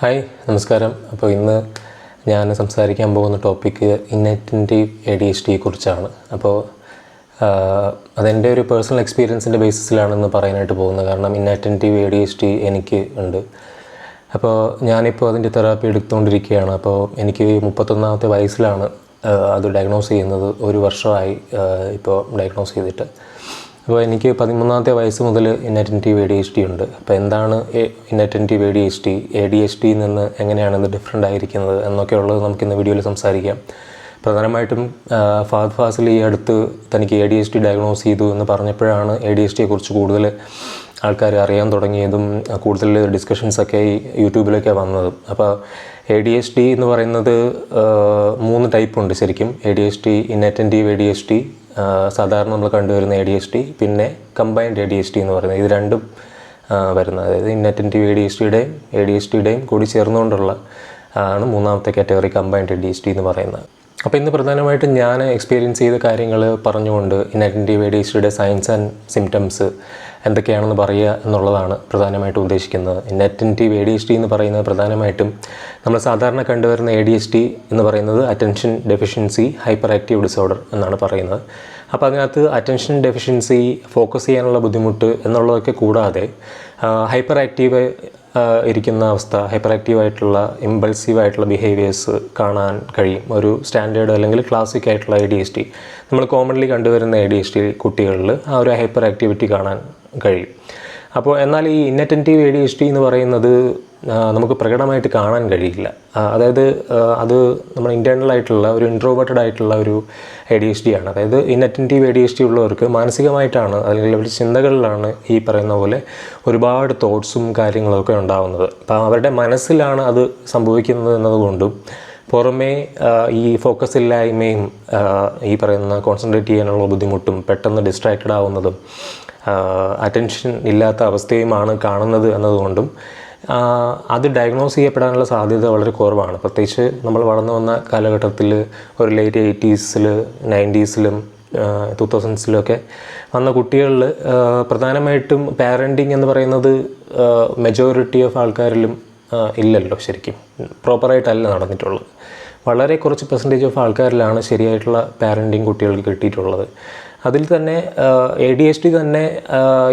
Hi നമസ്കാരം. അപ്പോൾ ഇന്ന് ഞാൻ സംസാരിക്കാൻ പോകുന്ന ടോപ്പിക്ക് ഇന്നറ്റൻറ്റീവ് ADHD കുറിച്ചാണ്. അപ്പോൾ അതെൻ്റെ ഒരു പേഴ്സണൽ എക്സ്പീരിയൻസിൻ്റെ ബേസിസിലാണെന്ന് പറയാനായിട്ട് പോകുന്നത്. കാരണം ഇന്നറ്റൻറ്റീവ് ADHD എനിക്ക് ഉണ്ട്. അപ്പോൾ ഞാനിപ്പോൾ അതിൻ്റെ തെറാപ്പി എടുത്തുകൊണ്ടിരിക്കുകയാണ്. അപ്പോൾ എനിക്ക് 31ാമത്തെ വയസ്സിലാണ് അത് ഡയഗ്നോസ് ചെയ്യുന്നത്. ഒരു വർഷമായി ഇപ്പോൾ ഡയഗ്നോസ് ചെയ്തിട്ട്. അപ്പോൾ എനിക്ക് 13ാമത്തെ വയസ്സ് മുതൽ ഇന്നറ്റൻറ്റീവ് ADHD ഉണ്ട്. അപ്പോൾ എന്താണ് ഇന്നറ്റൻറ്റീവ് ADHD നിന്ന് എങ്ങനെയാണ് ഇത് ഡിഫറെൻ്റ് ആയിരിക്കുന്നത് എന്നൊക്കെയുള്ളത് നമുക്കിന്ന് വീഡിയോയിൽ സംസാരിക്കാം. പ്രധാനമായിട്ടും ഫഹദ് ഫാസിൽ ഈ അടുത്ത് തനിക്ക് ADHD ഡയഗ്നോസ് ചെയ്തു എന്ന് പറഞ്ഞപ്പോഴാണ് ADHDയെക്കുറിച്ച് കൂടുതൽ ആൾക്കാർ അറിയാൻ തുടങ്ങിയതും കൂടുതൽ ഡിസ്കഷൻസൊക്കെ ഈ യൂട്യൂബിലൊക്കെ വന്നതും. അപ്പോൾ ADHD എന്ന് പറയുന്നത് 3 ടൈപ്പ് ഉണ്ട് ശരിക്കും. ADHD, ഇന്നറ്റൻറ്റീവ് ADHD, സാധാരണ നമ്മൾ കണ്ടുവരുന്ന ADHD, പിന്നെ കമ്പൈൻഡ് ADHD എന്ന് പറയുന്നത്. ഇത് രണ്ടും വരുന്നത്. അതായത് ഇന്നറ്റൻറ്റീവ് ADHDയുടെയും കൂടി ചേർന്നുകൊണ്ടുള്ള ആണ് 3ാമത്തെ കാറ്റഗറി കമ്പൈൻഡ് ADHD എന്ന് പറയുന്നത്. അപ്പോൾ ഇന്ന് പ്രധാനമായിട്ടും ഞാൻ എക്സ്പീരിയൻസ് ചെയ്ത കാര്യങ്ങൾ പറഞ്ഞുകൊണ്ട് ഇന്നറ്റൻറ്റീവ് ADHDയുടെ സയൻസ് ആൻഡ് സിംറ്റംസ് എന്തൊക്കെയാണെന്ന് പറയുക എന്നുള്ളതാണ് പ്രധാനമായിട്ടും ഉദ്ദേശിക്കുന്നത്. ഇന്നറ്റൻറ്റീവ് ADHD എന്ന് പറയുന്നത് പ്രധാനമായിട്ടും നമ്മൾ സാധാരണ കണ്ടുവരുന്ന ADHD എന്ന് പറയുന്നത് attention deficiency hyper active disorder എന്നാണ് പറയുന്നത്. അപ്പോൾ അതിനകത്ത് അറ്റൻഷൻ ഡെഫിഷ്യൻസി, ഫോക്കസ് ചെയ്യാനുള്ള ബുദ്ധിമുട്ട് എന്നുള്ളതൊക്കെ കൂടാതെ ഹൈപ്പർ ആക്റ്റീവ് ഇരിക്കുന്ന അവസ്ഥ, ഹൈപ്പർ ആക്റ്റീവായിട്ടുള്ള ഇമ്പൾസീവായിട്ടുള്ള ബിഹേവിയേഴ്സ് കാണാൻ കഴിയും. ഒരു സ്റ്റാൻഡേർഡ് അല്ലെങ്കിൽ ക്ലാസിക് ആയിട്ടുള്ള ADHD, നമ്മൾ കോമൺലി കണ്ടുവരുന്ന ADHD കുട്ടികളിൽ ആ ഒരു ഹൈപ്പർ ആക്ടിവിറ്റി കാണാൻ കഴിയും. അപ്പോൾ എന്നാൽ ഈ ഇന്നറ്റൻറ്റീവ് ADHD എന്ന് പറയുന്നത് നമുക്ക് പ്രകടമായിട്ട് കാണാൻ കഴിയില്ല. അതായത് അത് നമ്മൾ ഇൻറ്റേർണലായിട്ടുള്ള ഒരു ഇൻട്രോവേർട്ടഡ് ആയിട്ടുള്ള ഒരു ADHD ആണ്. അതായത് ഇന്നറ്റൻറ്റീവ് ADHD ഉള്ളവർക്ക് മാനസികമായിട്ടാണ് അല്ലെങ്കിൽ അവരുടെ ചിന്തകളിലാണ് ഈ പറയുന്ന പോലെ ഒരുപാട് തോട്ട്സും കാര്യങ്ങളൊക്കെ ഉണ്ടാകുന്നത്. അപ്പോൾ അവരുടെ മനസ്സിലാണ് അത് സംഭവിക്കുന്നത് എന്നതുകൊണ്ടും പുറമേ ഈ ഫോക്കസ് ഇല്ലായ്മയും ഈ പറയുന്ന കോൺസെൻട്രേറ്റ് ചെയ്യാനുള്ള ബുദ്ധിമുട്ടും പെട്ടെന്ന് ഡിസ്ട്രാക്റ്റഡ് ആവുന്നതും അറ്റൻഷൻ ഇല്ലാത്ത അവസ്ഥയുമാണ് കാണുന്നത് എന്നതുകൊണ്ടും അത് ഡയഗ്നോസ് ചെയ്യപ്പെടാനുള്ള സാധ്യത വളരെ കുറവാണ്. പ്രത്യേകിച്ച് നമ്മൾ വളർന്നു വന്ന കാലഘട്ടത്തിൽ ഒരു ലേറ്റ് 80s, 90s, 2000s വന്ന കുട്ടികളിൽ പ്രധാനമായിട്ടും പാരൻറ്റിങ് എന്ന് പറയുന്നത് മെജോറിറ്റി ഓഫ് ആൾക്കാരിലും ഇല്ലല്ലോ. ശരിക്കും പ്രോപ്പറായിട്ടല്ല നടന്നിട്ടുള്ളത്. വളരെ കുറച്ച് പെർസെൻറ്റേജ് ഓഫ് ആൾക്കാരിലാണ് ശരിയായിട്ടുള്ള പാരൻറ്റിങ് കുട്ടികൾക്ക് കിട്ടിയിട്ടുള്ളത്. അതിൽ തന്നെ ADHD തന്നെ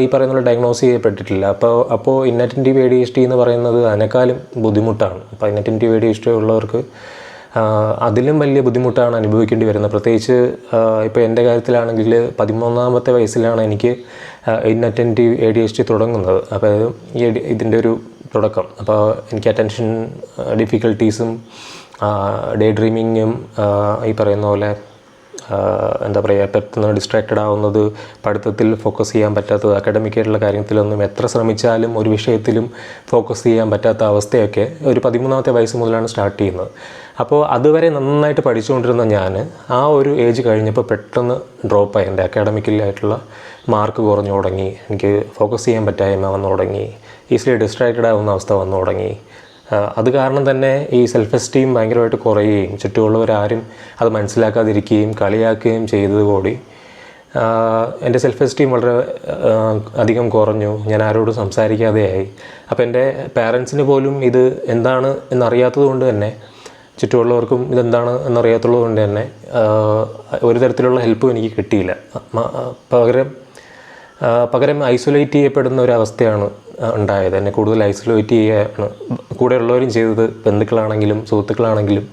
ഈ പറയുന്ന ഡയഗ്നോസ് ചെയ്യപ്പെട്ടിട്ടില്ല. അപ്പോൾ ഇന്നറ്റൻറ്റീവ് ADHD എന്ന് പറയുന്നത് അതിനേക്കാളും ബുദ്ധിമുട്ടാണ്. അപ്പോൾ ഇന്നറ്റൻറ്റീവ് ADHD ഉള്ളവർക്ക് അതിലും വലിയ ബുദ്ധിമുട്ടാണ് അനുഭവിക്കേണ്ടി വരുന്നത്. പ്രത്യേകിച്ച് ഇപ്പോൾ എൻ്റെ കാര്യത്തിലാണെങ്കിൽ 13ാമത്തെ വയസ്സിലാണ് എനിക്ക് ഇന്നറ്റൻറ്റീവ് ADHD തുടങ്ങുന്നത്. അപ്പോൾ ഇതിൻ്റെ ഒരു തുടക്കം. അപ്പോൾ എനിക്ക് അറ്റൻഷൻ ഡിഫിക്കൽട്ടീസും ഡേ ഡ്രീമിങ്ങും ഈ പറയുന്ന പോലെ എന്താ പറയുക, പെട്ടെന്ന് ഡിസ്ട്രാക്റ്റഡ് ആവുന്നത്, പഠിത്തത്തിൽ ഫോക്കസ് ചെയ്യാൻ പറ്റാത്തത്, അക്കാഡമിക്കായിട്ടുള്ള കാര്യത്തിലൊന്നും എത്ര ശ്രമിച്ചാലും ഒരു വിഷയത്തിലും ഫോക്കസ് ചെയ്യാൻ പറ്റാത്ത അവസ്ഥയൊക്കെ ഒരു 13ാമത്തെ വയസ്സ് മുതലാണ് സ്റ്റാർട്ട് ചെയ്യുന്നത്. അപ്പോൾ അതുവരെ നന്നായിട്ട് പഠിച്ചുകൊണ്ടിരുന്ന ഞാൻ ആ ഒരു ഏജ് കഴിഞ്ഞപ്പോൾ പെട്ടെന്ന് ഡ്രോപ്പായി. എൻ്റെ അക്കാഡമിക്കലായിട്ടുള്ള മാർക്ക് കുറഞ്ഞു തുടങ്ങി, എനിക്ക് ഫോക്കസ് ചെയ്യാൻ പറ്റായ്മ വന്നു തുടങ്ങി, ഈസിലി ഡിസ്ട്രാക്റ്റഡ് ആവുന്ന അവസ്ഥ വന്നു തുടങ്ങി. അത് കാരണം തന്നെ ഈ സെൽഫ് എസ്റ്റീം ഭയങ്കരമായിട്ട് കുറയുകയും ചുറ്റുമുള്ളവരാരും അത് മനസ്സിലാക്കാതിരിക്കുകയും കളിയാക്കുകയും ചെയ്തതുകൂടി എൻ്റെ സെൽഫ് എസ്റ്റീം വളരെ അധികം കുറഞ്ഞു. ഞാൻ ആരോടും സംസാരിക്കാതെയായി. അപ്പോൾ എൻ്റെ പാരൻസിന് പോലും ഇത് എന്താണ് എന്നറിയാത്തത് കൊണ്ട് തന്നെ, ചുറ്റുമുള്ളവർക്കും ഇതെന്താണ് എന്നറിയാത്തുള്ളത് കൊണ്ട് തന്നെ ഒരു തരത്തിലുള്ള ഹെൽപ്പും എനിക്ക് കിട്ടിയില്ല. പകരം ഐസൊലേറ്റ് ചെയ്യപ്പെടുന്ന ഒരവസ്ഥയാണ് ഉണ്ടായത്. എന്നെ കൂടുതൽ ഐസൊലേറ്റ് ചെയ്യുകയാണ് കൂടെയുള്ളവരും ചെയ്തത്. ബന്ധുക്കളാണെങ്കിലും സുഹൃത്തുക്കളാണെങ്കിലും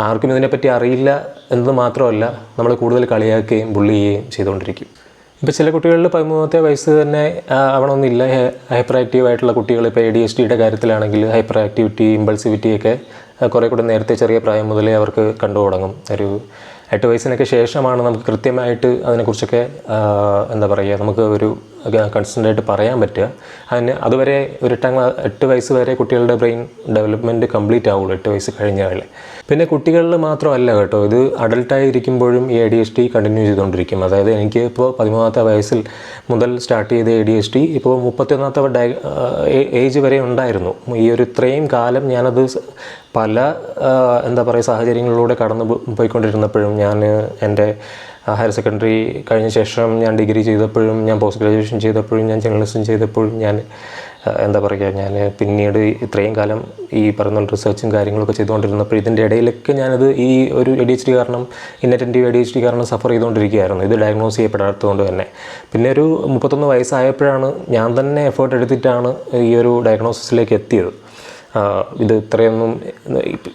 ആർക്കും ഇതിനെപ്പറ്റി അറിയില്ല എന്നത് മാത്രമല്ല, നമ്മൾ കൂടുതൽ കളിയാക്കുകയും ബുള്ളി ചെയ്യുകയും ചെയ്തുകൊണ്ടിരിക്കും. ഇപ്പോൾ ചില കുട്ടികളിൽ 13ാമത്തെ വയസ്സ് തന്നെ ആവണമെന്നില്ല. ഹൈപ്പർ ആക്റ്റീവായിട്ടുള്ള കുട്ടികൾ, ഇപ്പോൾ ADHDയുടെ കാര്യത്തിലാണെങ്കിൽ ഹൈപ്പർ ആക്ടിവിറ്റി, ഇമ്പൾസിവിറ്റിയൊക്കെ കുറേ കൂടെ നേരത്തെ ചെറിയ പ്രായം മുതലേ അവർക്ക് കണ്ടു തുടങ്ങും. ഒരു 8 വയസ്സിനൊക്കെ ശേഷമാണ് നമുക്ക് കൃത്യമായിട്ട് അതിനെക്കുറിച്ചൊക്കെ എന്താ പറയുക, നമുക്ക് ഒരു കൺസ്റ്റൻ്റായിട്ട് പറയാൻ പറ്റുക. അതുവരെ ഒരു 8 വയസ്സ് വരെ കുട്ടികളുടെ ബ്രെയിൻ ഡെവലപ്മെൻറ്റ് കംപ്ലീറ്റ് ആവുള്ളൂ, 8 വയസ്സ് കഴിഞ്ഞാൽ. പിന്നെ കുട്ടികളിൽ മാത്രമല്ല കേട്ടോ, ഇത് അഡൾട്ടായിരിക്കുമ്പോഴും ഈ ADHD കണ്ടിന്യൂ ചെയ്തുകൊണ്ടിരിക്കും. അതായത് എനിക്ക് ഇപ്പോൾ 13ാമത്തെ വയസ്സിൽ മുതൽ സ്റ്റാർട്ട് ചെയ്ത ADHD ഇപ്പോൾ 31ാമത്തെ ഏജ് വരെ ഉണ്ടായിരുന്നു. ഈ ഒരു ഇത്രയും കാലം ഞാനത് പല എന്താ പറയുക സാഹചര്യങ്ങളിലൂടെ കടന്നു പോയിക്കൊണ്ടിരുന്നപ്പോഴും, ഞാൻ എൻ്റെ ഹയർ സെക്കൻഡറി കഴിഞ്ഞ ശേഷം ഞാൻ ഡിഗ്രി ചെയ്തപ്പോഴും, ഞാൻ പോസ്റ്റ് ഗ്രാജുവേഷൻ ചെയ്തപ്പോഴും, ഞാൻ ജേർണലിസം ചെയ്തപ്പോഴും, ഞാൻ എന്താ പറയുക, ഞാൻ പിന്നീട് ഇത്രയും കാലം ഈ പറയുന്ന റിസർച്ചും കാര്യങ്ങളൊക്കെ ചെയ്തുകൊണ്ടിരുന്നപ്പോൾ ഇതിൻ്റെ ഇടയിലൊക്കെ ഞാനത് ഈ ഒരു ADHD കാരണം ഇന്നറ്റൻറ്റീവ് ADHD കാരണം സഫർ ചെയ്തുകൊണ്ടിരിക്കുകയായിരുന്നു, ഇത് ഡയഗ്നോസ് ചെയ്യപ്പെടാത്തതുകൊണ്ട് തന്നെ. പിന്നെ ഒരു 31 വയസ്സായപ്പോഴാണ് ഞാൻ തന്നെ എഫേർട്ട് എടുത്തിട്ടാണ് ഈ ഒരു ഡയഗ്നോസിസിലേക്ക് എത്തിയത്. ഇത് ഇത്രയൊന്നും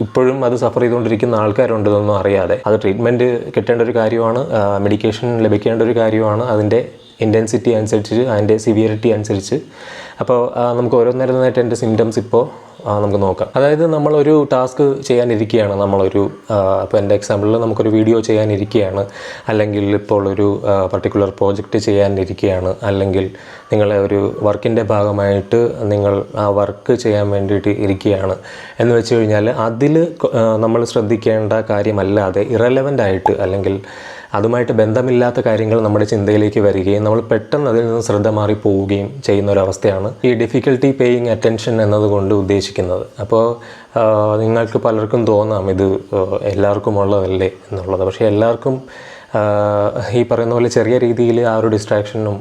ഇപ്പോഴും അത് സഫർ ചെയ്തുകൊണ്ടിരിക്കുന്ന ആൾക്കാരുണ്ട് ഇതൊന്നും അറിയാതെ. അത് ട്രീറ്റ്മെൻറ്റ് കിട്ടേണ്ട ഒരു കാര്യമാണ്, മെഡിക്കേഷൻ ലഭിക്കേണ്ട ഒരു കാര്യമാണ്, അതിൻ്റെ ഇൻറ്റൻസിറ്റി അനുസരിച്ച് അതിൻ്റെ സിവിയറിറ്റി അനുസരിച്ച്. അപ്പോൾ നമുക്ക് ഓരോന്നേരമായിട്ട് എൻ്റെ സിംറ്റംസ് ഇപ്പോൾ നമുക്ക് നോക്കാം. അതായത് നമ്മളൊരു ടാസ്ക് ചെയ്യാനിരിക്കുകയാണ്, ഇപ്പോൾ എൻ്റെ എക്സാമ്പിളിൽ നമുക്കൊരു വീഡിയോ ചെയ്യാനിരിക്കുകയാണ്, അല്ലെങ്കിൽ ഇപ്പോൾ ഒരു പർട്ടിക്കുലർ പ്രോജക്റ്റ് ചെയ്യാനിരിക്കുകയാണ്, അല്ലെങ്കിൽ നിങ്ങളെ ഒരു വർക്കിൻ്റെ ഭാഗമായിട്ട് നിങ്ങൾ ആ വർക്ക് ചെയ്യാൻ വേണ്ടിയിട്ട് ഇരിക്കുകയാണ് എന്ന് വെച്ച് കഴിഞ്ഞാൽ അതിൽ നമ്മൾ ശ്രദ്ധിക്കേണ്ട കാര്യമല്ലാതെ ഇറലവൻ്റ് ആയിട്ട് അല്ലെങ്കിൽ അതുമായിട്ട് ബന്ധമില്ലാത്ത കാര്യങ്ങൾ നമ്മുടെ ചിന്തയിലേക്ക് വരികയും നമ്മൾ പെട്ടെന്ന് അതിൽ നിന്ന് ശ്രദ്ധ മാറി പോവുകയും ചെയ്യുന്ന ഒരവസ്ഥയാണ് ഈ ഡിഫിക്കൽട്ടി പേയിങ് അറ്റൻഷൻ എന്നതുകൊണ്ട് ഉദ്ദേശിക്കുന്നത്. അപ്പോൾ നിങ്ങൾക്ക് പലർക്കും തോന്നാം ഇത് എല്ലാവർക്കും ഉള്ളതല്ലേ എന്നുള്ളത്. പക്ഷേ എല്ലാവർക്കും ഈ പറയുന്ന പോലെ ചെറിയ രീതിയിൽ ആ ഒരു ഡിസ്ട്രാക്ഷനും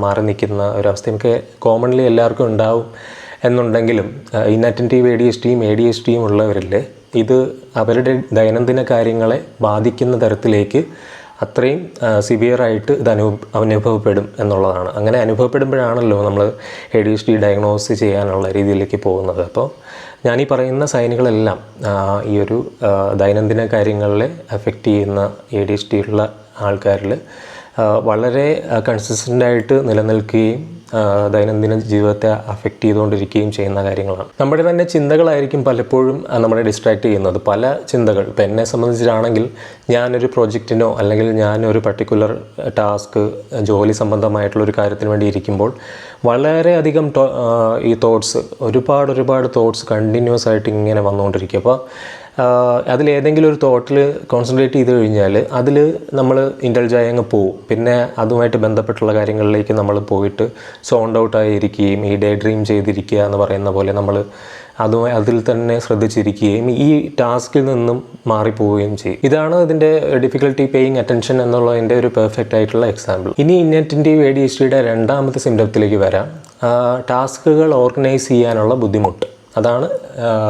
മാറി നിൽക്കുന്ന ഒരവസ്ഥയൊക്കെ കോമൺലി എല്ലാവർക്കും ഉണ്ടാവും എന്നുണ്ടെങ്കിലും ഇന്നറ്റൻറ്റീവ് ADHDയും ഉള്ളവരിൽ ഇത് അവരുടെ ദൈനംദിന കാര്യങ്ങളെ ബാധിക്കുന്ന തരത്തിലേക്ക് അത്രയും സിവിയറായിട്ട് ഇത് അനുഭവപ്പെടും എന്നുള്ളതാണ്. അങ്ങനെ അനുഭവപ്പെടുമ്പോഴാണല്ലോ നമ്മൾ ADHD ഡയഗ്നോസ് ചെയ്യാനുള്ള രീതിയിലേക്ക് പോകുന്നത്. അപ്പോൾ ഞാനീ പറയുന്ന സൈനുകളെല്ലാം ഈ ഒരു ദൈനംദിന കാര്യങ്ങളെ അഫക്റ്റ് ചെയ്യുന്ന ADHD ഉള്ള ആൾക്കാരിൽ വളരെ കൺസിസ്റ്റൻ്റായിട്ട് നിലനിൽക്കുകയും ദൈനംദിന ജീവിതത്തെ അഫക്റ്റ് ചെയ്തുകൊണ്ടിരിക്കുകയും ചെയ്യുന്ന കാര്യങ്ങളാണ്. നമ്മുടെ തന്നെ ചിന്തകളായിരിക്കും പലപ്പോഴും നമ്മളെ ഡിസ്ട്രാക്റ്റ് ചെയ്യുന്നത്. പല ചിന്തകൾ, ഇപ്പോൾ എന്നെ സംബന്ധിച്ചിട്ടാണെങ്കിൽ ഞാനൊരു പ്രോജക്റ്റിനോ അല്ലെങ്കിൽ ഞാനൊരു പർട്ടിക്കുലർ ടാസ്ക് ജോലി സംബന്ധമായിട്ടുള്ളൊരു കാര്യത്തിന് വേണ്ടി ഇരിക്കുമ്പോൾ വളരെയധികം ഈ തോട്ട്സ് ഒരുപാട് തോട്ട്സ് കണ്ടിന്യൂസ് ആയിട്ട് ഇങ്ങനെ വന്നുകൊണ്ടിരിക്കും. അപ്പോൾ അതിലേതെങ്കിലും ഒരു തോട്ടിൽ കോൺസെൻട്രേറ്റ് ചെയ്ത് കഴിഞ്ഞാൽ അതിൽ നമ്മൾ ഇൻഡൽജായി അങ്ങ് പോവും. പിന്നെ അതുമായിട്ട് ബന്ധപ്പെട്ടുള്ള കാര്യങ്ങളിലേക്ക് നമ്മൾ പോയിട്ട് സോണ്ട് ഔട്ടായി ഇരിക്കുകയും ഈ ഡേ ഡ്രീം ചെയ്തിരിക്കുക എന്ന് പറയുന്ന പോലെ നമ്മൾ അതിൽ തന്നെ ശ്രദ്ധിച്ചിരിക്കുകയും ഈ ടാസ്കിൽ നിന്നും മാറിപ്പോവുകയും ചെയ്യും. ഇതാണ് ഇതിൻ്റെ ഡിഫിക്കൽട്ടി പേയിങ് അറ്റൻഷൻ എന്നുള്ളതിൻ്റെ ഒരു പെർഫെക്റ്റ് ആയിട്ടുള്ള എക്സാമ്പിൾ. ഇനി ഇന്നറ്റൻറ്റീവ് ADHDയുടെ രണ്ടാമത്തെ സിംറ്റത്തിലേക്ക് വരാം. ടാസ്കുകൾ ഓർഗനൈസ് ചെയ്യാനുള്ള ബുദ്ധിമുട്ട്, അതാണ്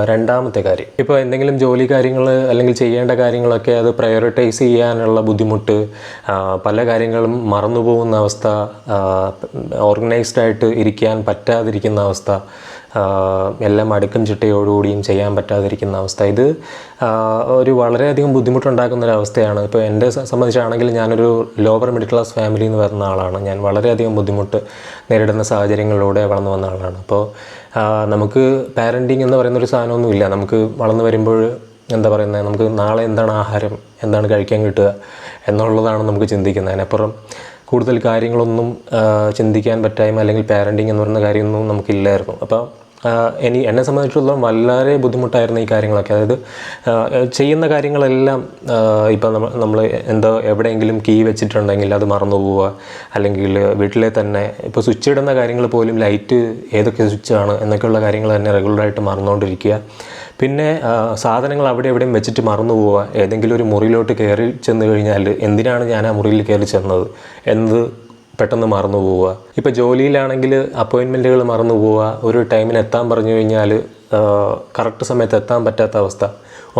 രണ്ടാമത്തെ കാര്യം. ഇപ്പോൾ എന്തെങ്കിലും ജോലി കാര്യങ്ങൾ അല്ലെങ്കിൽ ചെയ്യേണ്ട കാര്യങ്ങളൊക്കെ അത് പ്രയോറിറ്റൈസ് ചെയ്യാനുള്ള ബുദ്ധിമുട്ട്, പല കാര്യങ്ങളും മറന്നുപോകുന്ന അവസ്ഥ, ഓർഗനൈസ്ഡായിട്ട് ഇരിക്കാൻ പറ്റാതിരിക്കുന്ന അവസ്ഥ, എല്ലാം അടുക്കും ചിട്ടയോടുകൂടിയും ചെയ്യാൻ പറ്റാതിരിക്കുന്ന അവസ്ഥ, ഇത് ഒരു വളരെയധികം ബുദ്ധിമുട്ടുണ്ടാക്കുന്നൊരവസ്ഥയാണ്. ഇപ്പോൾ എൻ്റെ സംബന്ധിച്ചാണെങ്കിൽ ഞാനൊരു ലോവർ മിഡിൽ ക്ലാസ് ഫാമിലിയിൽ നിന്ന് വരുന്ന ആളാണ്. ഞാൻ വളരെയധികം ബുദ്ധിമുട്ട് നേരിടുന്ന സാഹചര്യങ്ങളിലൂടെ വളർന്നു വന്ന ആളാണ്. അപ്പോൾ നമുക്ക് പാരൻറ്റിങ് എന്ന് പറയുന്നൊരു സാധനമൊന്നുമില്ല. നമുക്ക് വളർന്നു വരുമ്പോൾ എന്താ പറയുന്നത്, നമുക്ക് നാളെ എന്താണ് ആഹാരം, എന്താണ് കഴിക്കാൻ കിട്ടുക എന്നുള്ളതാണ് നമുക്ക് ചിന്തിക്കുന്നത്. അതിനപ്പുറം കൂടുതൽ കാര്യങ്ങളൊന്നും ചിന്തിക്കാൻ പറ്റായ്മ അല്ലെങ്കിൽ പാരൻറ്റിങ് എന്ന് പറയുന്ന കാര്യമൊന്നും നമുക്കില്ലായിരുന്നു. അപ്പോൾ എന്നെ സംബന്ധിച്ചിടത്തോളം വളരെ ബുദ്ധിമുട്ടായിരുന്നു ഈ കാര്യങ്ങളൊക്കെ. അതായത് ചെയ്യുന്ന കാര്യങ്ങളെല്ലാം ഇപ്പം നമ്മൾ എവിടെയെങ്കിലും കീ വെച്ചിട്ടുണ്ടെങ്കിൽ അത് മറന്നു പോവുക, അല്ലെങ്കിൽ വീട്ടിലെ തന്നെ ഇപ്പോൾ സ്വിച്ച് ഇടുന്ന കാര്യങ്ങൾ പോലും ലൈറ്റ് ഏതൊക്കെ സ്വിച്ചാണ് എന്നൊക്കെയുള്ള കാര്യങ്ങൾ തന്നെ റെഗുലറായിട്ട് മറന്നുകൊണ്ടിരിക്കുക. പിന്നെ സാധനങ്ങൾ അവിടെ എവിടെയും വെച്ചിട്ട് മറന്നു പോവുക. ഏതെങ്കിലും ഒരു മുറിയിലോട്ട് കയറി ചെന്ന് കഴിഞ്ഞാൽ എന്തിനാണ് ഞാൻ ആ മുറിയിൽ കയറി ചെന്നത് എന്നത് പെട്ടെന്ന് മറന്നു പോവുക. ഇപ്പോൾ ജോലിയിലാണെങ്കിൽ അപ്പോയിൻമെൻറ്റുകൾ മറന്നു പോവുക. ഒരു ടൈമിന് എത്താൻ പറഞ്ഞു കഴിഞ്ഞാൽ കറക്റ്റ് സമയത്ത് എത്താൻ പറ്റാത്ത അവസ്ഥ.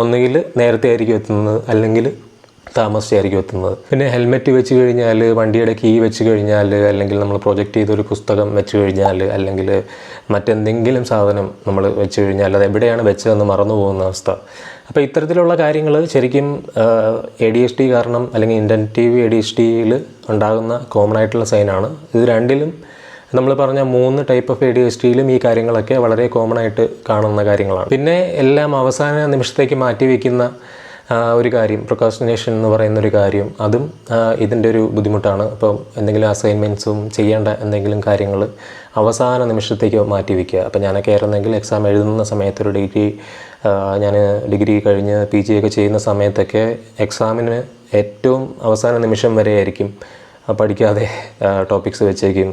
ഒന്നുകിൽ നേരത്തെ ആയിരിക്കും എത്തുന്നത്, അല്ലെങ്കിൽ താമസിച്ചായിരിക്കും എത്തുന്നത്. പിന്നെ ഹെൽമെറ്റ് വെച്ച് കഴിഞ്ഞാൽ, വണ്ടിയുടെ കീ വെച്ച് കഴിഞ്ഞാൽ, അല്ലെങ്കിൽ നമ്മൾ പ്രൊജക്റ്റ് ചെയ്തൊരു പുസ്തകം വെച്ച് കഴിഞ്ഞാൽ, അല്ലെങ്കിൽ മറ്റെന്തെങ്കിലും സാധനം നമ്മൾ വെച്ച് കഴിഞ്ഞാൽ അത് എവിടെയാണ് വെച്ചതെന്ന് മറന്നു പോകുന്ന അവസ്ഥ. അപ്പോൾ ഇത്തരത്തിലുള്ള കാര്യങ്ങൾ ശരിക്കും ADHD കാരണം അല്ലെങ്കിൽ ഇൻറ്റൻറ്റീവ് ADHDയിൽ ഉണ്ടാകുന്ന കോമൺ ആയിട്ടുള്ള സൈനാണ്. ഇത് രണ്ടിലും നമ്മൾ പറഞ്ഞ 3 ടൈപ്പ് ഓഫ് ADHDയിലും ഈ കാര്യങ്ങളൊക്കെ വളരെ കോമൺ ആയിട്ട് കാണുന്ന കാര്യങ്ങളാണ്. പിന്നെ എല്ലാം അവസാന നിമിഷത്തേക്ക് മാറ്റി വയ്ക്കുന്ന ഒരു കാര്യം, പ്രൊക്രാസ്റ്റിനേഷൻ എന്ന് പറയുന്നൊരു കാര്യം, അതും ഇതിൻ്റെ ഒരു ബുദ്ധിമുട്ടാണ്. അപ്പം എന്തെങ്കിലും അസൈൻമെൻറ്റ്സും ചെയ്യേണ്ട എന്തെങ്കിലും കാര്യങ്ങൾ അവസാന നിമിഷത്തേക്ക് മാറ്റി വയ്ക്കുക. അപ്പം ഞാനൊക്കെ ആയിരുന്നെങ്കിൽ എക്സാം എഴുതുന്ന സമയത്ത് ഞാൻ ഡിഗ്രി കഴിഞ്ഞ് PG ഒക്കെ ചെയ്യുന്ന സമയത്തൊക്കെ എക്സാമിന് ഏറ്റവും അവസാന നിമിഷം വരെ ആയിരിക്കും പഠിക്കാതെ ടോപ്പിക്സ് വെച്ചേക്കും.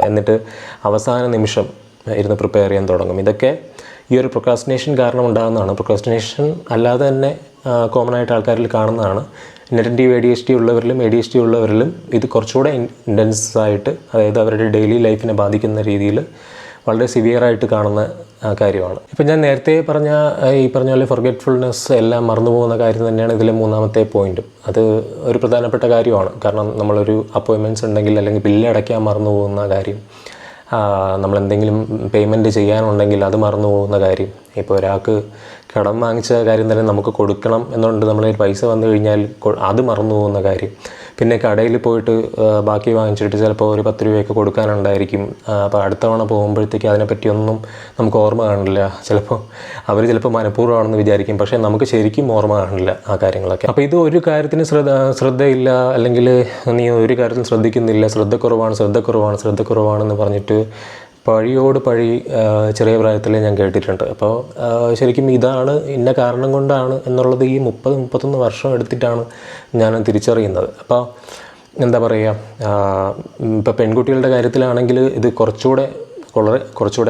എന്നിട്ട് അവസാന നിമിഷം ഇരുന്ന് പ്രിപ്പയർ ചെയ്യാൻ തുടങ്ങും. ഇതൊക്കെ ഈ ഒരു പ്രൊക്രാസ്റ്റിനേഷൻ കാരണം ഉണ്ടാകുന്നതാണ്. പ്രൊക്രാസ്റ്റിനേഷൻ അല്ലാതെ തന്നെ കോമൺ ആയിട്ട് ആൾക്കാരിൽ കാണുന്നതാണ്. ഇന്നറ്റൻറ്റീവ് ADHD ഉള്ളവരിലും ഇത് കുറച്ചുകൂടെ ഇൻറ്റൻസ് ആയിട്ട്, അതായത് അവരുടെ ഡെയിലി ലൈഫിനെ ബാധിക്കുന്ന രീതിയിൽ വളരെ സിവിയറായിട്ട് കാണുന്ന കാര്യമാണ്. ഇപ്പം ഞാൻ നേരത്തെ ഈ പറഞ്ഞ പോലെ ഫൊർഗെറ്റ്ഫുൾനെസ് എല്ലാം മറന്നു പോകുന്ന കാര്യം തന്നെയാണ് ഇതിലെ മൂന്നാമത്തെ പോയിൻറ്റും. അത് ഒരു പ്രധാനപ്പെട്ട കാര്യമാണ്. കാരണം നമ്മളൊരു അപ്പോയിൻമെൻറ്റ്സ് ഉണ്ടെങ്കിൽ അല്ലെങ്കിൽ ബില്ല് അടയ്ക്കാൻ മറന്നു പോകുന്ന കാര്യം, നമ്മളെന്തെങ്കിലും പേയ്മെൻറ്റ് ചെയ്യാനുണ്ടെങ്കിൽ അത് മറന്നു പോകുന്ന കാര്യം, ഇപ്പോൾ ഒരാൾക്ക് കടം വാങ്ങിച്ച കാര്യം തന്നെ നമുക്ക് കൊടുക്കണം എന്നുകൊണ്ട് നമ്മളൊരു പൈസ വന്നു കഴിഞ്ഞാൽ അത് മറന്നു പോകുന്ന കാര്യം, പിന്നെ കടയിൽ പോയിട്ട് ബാക്കി വാങ്ങിച്ചിട്ട് ചിലപ്പോൾ ഒരു 10 രൂപയൊക്കെ കൊടുക്കാനുണ്ടായിരിക്കും. അപ്പോൾ അടുത്ത തവണ പോകുമ്പോഴത്തേക്ക് അതിനെപ്പറ്റിയൊന്നും നമുക്ക് ഓർമ്മ കാണില്ല. അവർ ചിലപ്പോൾ മനഃപൂർവ്വമാണെന്ന് വിചാരിക്കും, പക്ഷേ നമുക്ക് ശരിക്കും ഓർമ്മ കാണില്ല ആ കാര്യങ്ങളൊക്കെ. അപ്പോൾ ഇത് ഒരു കാര്യത്തിന് ശ്രദ്ധയില്ല, അല്ലെങ്കിൽ നീ ഒരു കാര്യത്തിൽ ശ്രദ്ധിക്കുന്നില്ല, ശ്രദ്ധക്കുറവാണെന്ന് പറഞ്ഞിട്ട് പഴിയോട് പഴി ചെറിയ പ്രായത്തിൽ ഞാൻ കേട്ടിട്ടുണ്ട്. അപ്പോൾ ശരിക്കും ഇതാണ് ഇന്ന കാരണം കൊണ്ടാണ് എന്നുള്ളത് ഈ 30-31 വർഷം എടുത്തിട്ടാണ് ഞാൻ തിരിച്ചറിയുന്നത്. അപ്പോൾ എന്താ പറയുക, ഇപ്പോൾ പെൺകുട്ടികളുടെ കാര്യത്തിലാണെങ്കിൽ ഇത് കുറച്ചുകൂടെ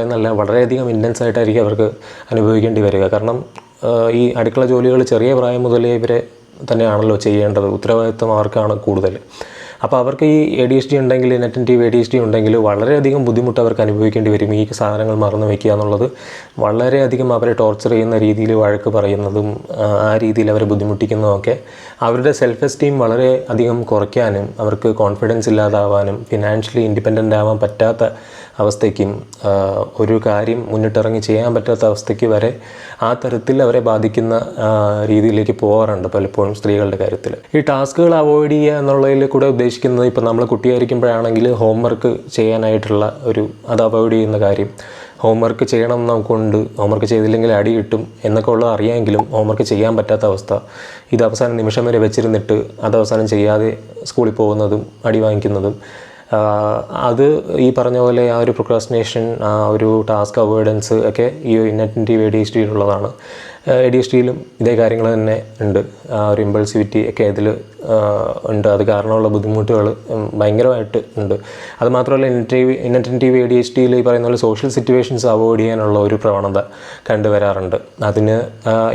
എന്നല്ല, വളരെയധികം ഇൻറ്റൻസ് ആയിട്ടായിരിക്കും അവർക്ക് അനുഭവിക്കേണ്ടി വരിക. കാരണം ഈ അടുക്കള ജോലികൾ ചെറിയ പ്രായം മുതലേ ഇവരെ തന്നെയാണല്ലോ ചെയ്യേണ്ടത്, ഉത്തരവാദിത്വം അവർക്കാണ് കൂടുതൽ. അപ്പോൾ അവർക്ക് ഈ ADHD ഉണ്ടെങ്കിൽ, ഇനറ്റൻറ്റീവ് ADHD ഉണ്ടെങ്കിൽ വളരെയധികം ബുദ്ധിമുട്ട് അവർക്ക് അനുഭവിക്കേണ്ടി വരും. ഈ സാധനങ്ങൾ മറന്നു വയ്ക്കുക എന്നുള്ളത് വളരെയധികം അവരെ ടോർച്ചർ ചെയ്യുന്ന രീതിയിൽ വഴക്ക് പറയുന്നതും ആ രീതിയിൽ അവരെ ബുദ്ധിമുട്ടിക്കുന്നതൊക്കെ അവരുടെ സെൽഫ് എസ്റ്റീം വളരെ അധികം കുറയ്ക്കാനും അവർക്ക് കോൺഫിഡൻസ് ഇല്ലാതാവാനും ഫിനാൻഷ്യലി ഇൻഡിപെൻഡൻ്റ് ആവാൻ പറ്റാത്ത അവസ്ഥയ്ക്കും ഒരു കാര്യം മുന്നിട്ടിറങ്ങി ചെയ്യാൻ പറ്റാത്ത അവസ്ഥയ്ക്ക് വരെ ആ തരത്തിൽ അവരെ ബാധിക്കുന്ന രീതിയിലേക്ക് പോകാറുണ്ട് പലപ്പോഴും സ്ത്രീകളുടെ കാര്യത്തിൽ. ഈ ടാസ്കുകൾ അവോയ്ഡ് ചെയ്യുക എന്നുള്ളതിൽ കൂടെ ഉദ്ദേശിക്കുന്നത്, ഇപ്പോൾ നമ്മൾ കുട്ടിയായിരിക്കുമ്പോഴാണെങ്കിൽ ഹോംവർക്ക് ചെയ്യാനായിട്ടുള്ള അത് അവോയ്ഡ് ചെയ്യുന്ന കാര്യം, ഹോംവർക്ക് ചെയ്യണം നമുക്കുണ്ട്, ഹോംവർക്ക് ചെയ്തില്ലെങ്കിൽ അടി കിട്ടും എന്നൊക്കെ ഉള്ളത് അറിയാമെങ്കിലും ഹോംവർക്ക് ചെയ്യാൻ പറ്റാത്ത അവസ്ഥ, ഇത് അവസാനം നിമിഷം വരെ വെച്ചിരുന്നിട്ട് അത് അവസാനം ചെയ്യാതെ സ്കൂളിൽ പോകുന്നതും അടി വാങ്ങിക്കുന്നതും, അത് ഈ പറഞ്ഞ പോലെ ആ ഒരു പ്രൊക്രാസ്റ്റിനേഷൻ, ആ ഒരു ടാസ്ക് അവോയ്ഡൻസ് ഒക്കെ ഈ ഇന്നറ്റൻറ്റീവ് ADHDയിലുള്ളതാണ്. ADHDയിലും ഇതേ കാര്യങ്ങൾ തന്നെ ഉണ്ട്. ആ ഒരു ഇമ്പൾസിവിറ്റി ഒക്കെ ഇതിൽ ഉണ്ട്. അത് കാരണമുള്ള ബുദ്ധിമുട്ടുകൾ ഭയങ്കരമായിട്ട് ഉണ്ട്. അതുമാത്രമല്ല ഇന്നറ്റൻറ്റീവ് ADHDയിൽ ഈ പറയുന്ന പോലെ സോഷ്യൽ സിറ്റുവേഷൻസ് അവോയ്ഡ് ചെയ്യാനുള്ള ഒരു പ്രവണത കണ്ടുവരാറുണ്ട്. അതിന്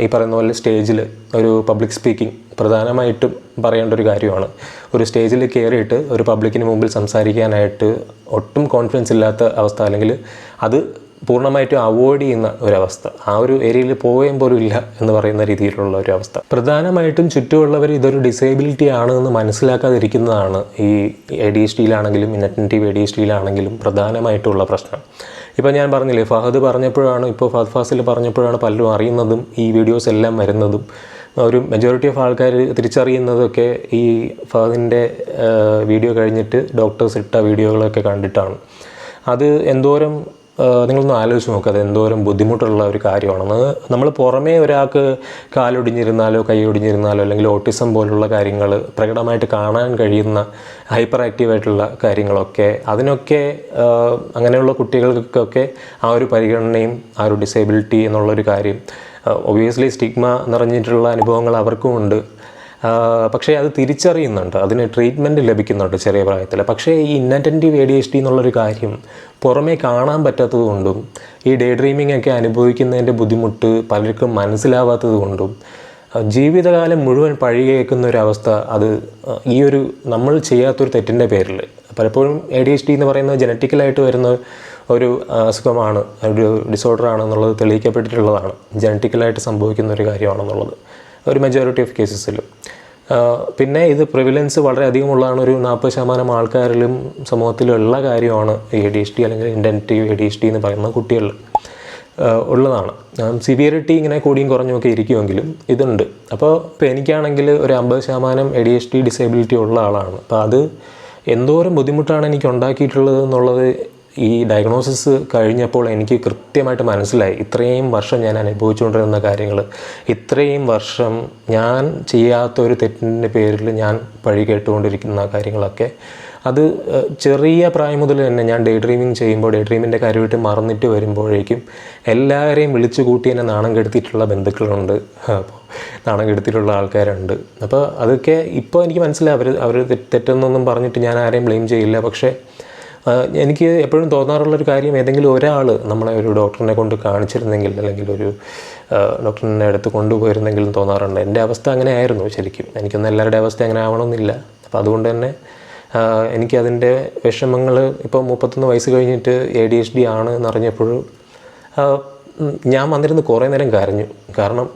ഈ പറയുന്ന പോലെ സ്റ്റേജിൽ ഒരു പബ്ലിക് സ്പീക്കിംഗ് പ്രധാനമായിട്ടും പറയേണ്ട ഒരു കാര്യമാണ്. ഒരു സ്റ്റേജിൽ കയറിയിട്ട് ഒരു പബ്ലിക്കിന് മുമ്പിൽ സംസാരിക്കാനായിട്ട് ഒട്ടും കോൺഫിഡൻസ് ഇല്ലാത്ത അവസ്ഥ, അല്ലെങ്കിൽ അത് പൂർണ്ണമായിട്ടും അവോയ്ഡ് ചെയ്യുന്ന ഒരവസ്ഥ, ആ ഒരു ഏരിയയിൽ പോവുകയും പോലും ഇല്ല എന്ന് പറയുന്ന രീതിയിലുള്ള ഒരു അവസ്ഥ. പ്രധാനമായിട്ടും ചുറ്റുമുള്ളവർ ഇതൊരു ഡിസേബിലിറ്റി ആണ് എന്ന് മനസ്സിലാക്കാതിരിക്കുന്നതാണ് ഈ ADHDയിലാണെങ്കിലും ഇന്നറ്റൻറ്റീവ് ADHDയിലാണെങ്കിലും പ്രധാനമായിട്ടുള്ള പ്രശ്നം. ഇപ്പോൾ ഞാൻ പറഞ്ഞില്ലേ, ഫഹദ് ഫാസിൽ പറഞ്ഞപ്പോഴാണ് പലരും അറിയുന്നതും ഈ വീഡിയോസ് എല്ലാം വരുന്നതും. ഒരു മെജോറിറ്റി ഓഫ് ആൾക്കാർ തിരിച്ചറിയുന്നതൊക്കെ ഈ ഫഹദിൻ്റെ വീഡിയോ കഴിഞ്ഞിട്ട് ഡോക്ടേഴ്സ് ഇട്ട വീഡിയോകളൊക്കെ കണ്ടിട്ടാണ്. അത് എന്തോരം നിങ്ങളൊന്ന് ആലോചിച്ച് നോക്കുക, അത് എന്തോരം ബുദ്ധിമുട്ടുള്ള ഒരു കാര്യമാണെന്ന്. നമ്മൾ പുറമേ ഒരാൾക്ക് കാലൊടിഞ്ഞിരുന്നാലോ കൈ ഒടിഞ്ഞിരുന്നാലോ അല്ലെങ്കിൽ ഓട്ടിസം പോലുള്ള കാര്യങ്ങൾ പ്രകടമായിട്ട് കാണാൻ കഴിയുന്ന ഹൈപ്പർ ആക്റ്റീവായിട്ടുള്ള കാര്യങ്ങളൊക്കെ, അതിനൊക്കെ അങ്ങനെയുള്ള കുട്ടികൾക്കൊക്കെ ആ ഒരു പരിഗണനയും ആ ഒരു ഡിസേബിലിറ്റി എന്നുള്ളൊരു കാര്യം ഒബ്വിയസ്ലി സ്റ്റിഗ്മ നിറഞ്ഞിട്ടുള്ള അനുഭവങ്ങൾ അവർക്കും ഉണ്ട്. പക്ഷേ അത് തിരിച്ചറിയുന്നുണ്ട്, അതിന് ട്രീറ്റ്മെൻറ്റ് ലഭിക്കുന്നുണ്ട് ചെറിയ പ്രായത്തിൽ. പക്ഷേ ഈ ഇന്നറ്റൻറ്റീവ് ADHD എന്നുള്ളൊരു കാര്യം പുറമേ കാണാൻ പറ്റാത്തത് കൊണ്ടും ഈ ഡേ ഡ്രീമിംഗ് ഒക്കെ അനുഭവിക്കുന്നതിൻ്റെ ബുദ്ധിമുട്ട് പലർക്കും മനസ്സിലാവാത്തത് കൊണ്ടും ജീവിതകാലം മുഴുവൻ പഴി കേൾക്കുന്ന ഒരവസ്ഥ, അത് ഈ ഒരു നമ്മൾ ചെയ്യാത്തൊരു തെറ്റിൻ്റെ പേരിൽ. പലപ്പോഴും ADHD എന്ന് പറയുന്നത് ജനറ്റിക്കലായിട്ട് വരുന്ന ഒരു അസുഖമാണ്, ഒരു ഡിസോർഡർ ആണെന്നുള്ളത് തെളിയിക്കപ്പെട്ടിട്ടുള്ളതാണ്. ജനറ്റിക്കലായിട്ട് സംഭവിക്കുന്ന ഒരു കാര്യമാണെന്നുള്ളത് ഒരു മെജോറിറ്റി ഓഫ് കേസസിലും. പിന്നെ ഇത് പ്രിവിലൻസ് വളരെ അധികമുള്ളതാണ്. ഒരു 40% ആൾക്കാരിലും സമൂഹത്തിലുള്ള കാര്യമാണ് ADHD അല്ലെങ്കിൽ ഇന്നറ്റൻറ്റീവ് ADHD എന്ന് പറയുന്ന കുട്ടികളിൽ ഉള്ളതാണ്. സിവിയറിറ്റി ഇങ്ങനെ കൂടിയും കുറഞ്ഞുമൊക്കെ ഇരിക്കുമെങ്കിലും ഇതുണ്ട്. അപ്പോൾ എനിക്കാണെങ്കിൽ ഒരു 50% ADHD ഡിസേബിലിറ്റി ഉള്ള ആളാണ്. അപ്പോൾ അത് എന്തോരം ബുദ്ധിമുട്ടാണ് എനിക്ക് ഉണ്ടാക്കിയിട്ടുള്ളത് എന്നുള്ളത് ഈ ഡയഗ്നോസിസ് കഴിഞ്ഞപ്പോൾ എനിക്ക് കൃത്യമായിട്ട് മനസ്സിലായി. ഇത്രയും വർഷം ഞാൻ അനുഭവിച്ചുകൊണ്ടിരുന്ന കാര്യങ്ങൾ, ഇത്രയും വർഷം ഞാൻ ചെയ്യാത്തൊരു തെറ്റിൻ്റെ പേരിൽ ഞാൻ പഴി കേട്ടുകൊണ്ടിരിക്കുന്ന കാര്യങ്ങളൊക്കെ, അത് ചെറിയ പ്രായം മുതൽ തന്നെ ഞാൻ ഡേ ഡ്രീമിങ് ചെയ്യുമ്പോൾ ഡേ ഡ്രീമിൻ്റെ കാര്യമായിട്ട് മറന്നിട്ട് വരുമ്പോഴേക്കും എല്ലാവരെയും വിളിച്ചു കൂട്ടി എന്നെ നാണം കെടുത്തിയിട്ടുള്ള ബന്ധുക്കളുണ്ട്, അപ്പോൾ നാണം കെടുത്തിയിട്ടുള്ള ആൾക്കാരുണ്ട്. അപ്പോൾ അതൊക്കെ ഇപ്പോൾ എനിക്ക് മനസ്സിലായി. അവർ തെറ്റെന്നൊന്നും പറഞ്ഞിട്ട് ഞാൻ ആരെയും ബ്ലെയിം ചെയ്യില്ല. പക്ഷേ എനിക്ക് എപ്പോഴും തോന്നാറുള്ളൊരു കാര്യം, ഏതെങ്കിലും ഒരാൾ നമ്മളെ ഒരു ഡോക്ടറിനെ കൊണ്ട് കാണിച്ചിരുന്നെങ്കിൽ, അല്ലെങ്കിൽ ഒരു ഡോക്ടറിനെ അടുത്ത് കൊണ്ടുപോയിരുന്നെങ്കിലും തോന്നാറുണ്ട്. എൻ്റെ അവസ്ഥ അങ്ങനെ ആയിരുന്നു ശരിക്കും. എനിക്കൊന്നും എല്ലാവരുടെ അവസ്ഥ അങ്ങനെ ആവണമെന്നില്ല. അപ്പോൾ അതുകൊണ്ട് തന്നെ എനിക്കതിൻ്റെ വിഷമങ്ങൾ ഇപ്പോൾ 31 വയസ്സ് കഴിഞ്ഞിട്ട് ADHD ആണ് എന്നറിഞ്ഞപ്പോൾ ഞാൻ വന്നിരുന്ന് കുറേ നേരം കരഞ്ഞു. കാരണം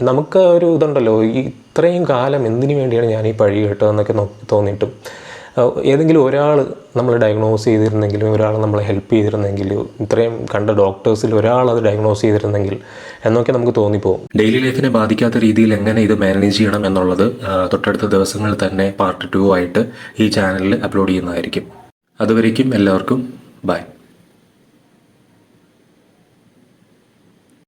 നമുക്ക് ഒരു ഇതുണ്ടല്ലോ, ഈ ഇത്രയും കാലം എന്തിനു വേണ്ടിയാണ് ഞാൻ ഈ പഴി കേട്ടതെന്നൊക്കെ തോന്നിയിട്ടും ഏതെങ്കിലും ഒരാൾ നമ്മൾ ഡയഗ്നോസ് ചെയ്തിരുന്നെങ്കിലും, ഒരാൾ നമ്മളെ ഹെൽപ്പ് ചെയ്തിരുന്നെങ്കിലും, ഇത്രയും കണ്ട ഡോക്ടേഴ്സിൽ ഒരാൾ അത് ഡയഗ്നോസ് ചെയ്തിരുന്നെങ്കിൽ എന്നൊക്കെ നമുക്ക് തോന്നിപ്പോകും. ഡെയിലി ലൈഫിനെ ബാധിക്കാത്ത രീതിയിൽ എങ്ങനെ ഇത് മാനേജ് ചെയ്യണം എന്നുള്ളത് തൊട്ടടുത്ത ദിവസങ്ങളിൽ തന്നെ പാർട്ട് 2 ആയിട്ട് ഈ ചാനലിൽ അപ്ലോഡ് ചെയ്യുന്നതായിരിക്കും. അതുവരേക്കും എല്ലാവർക്കും ബൈ.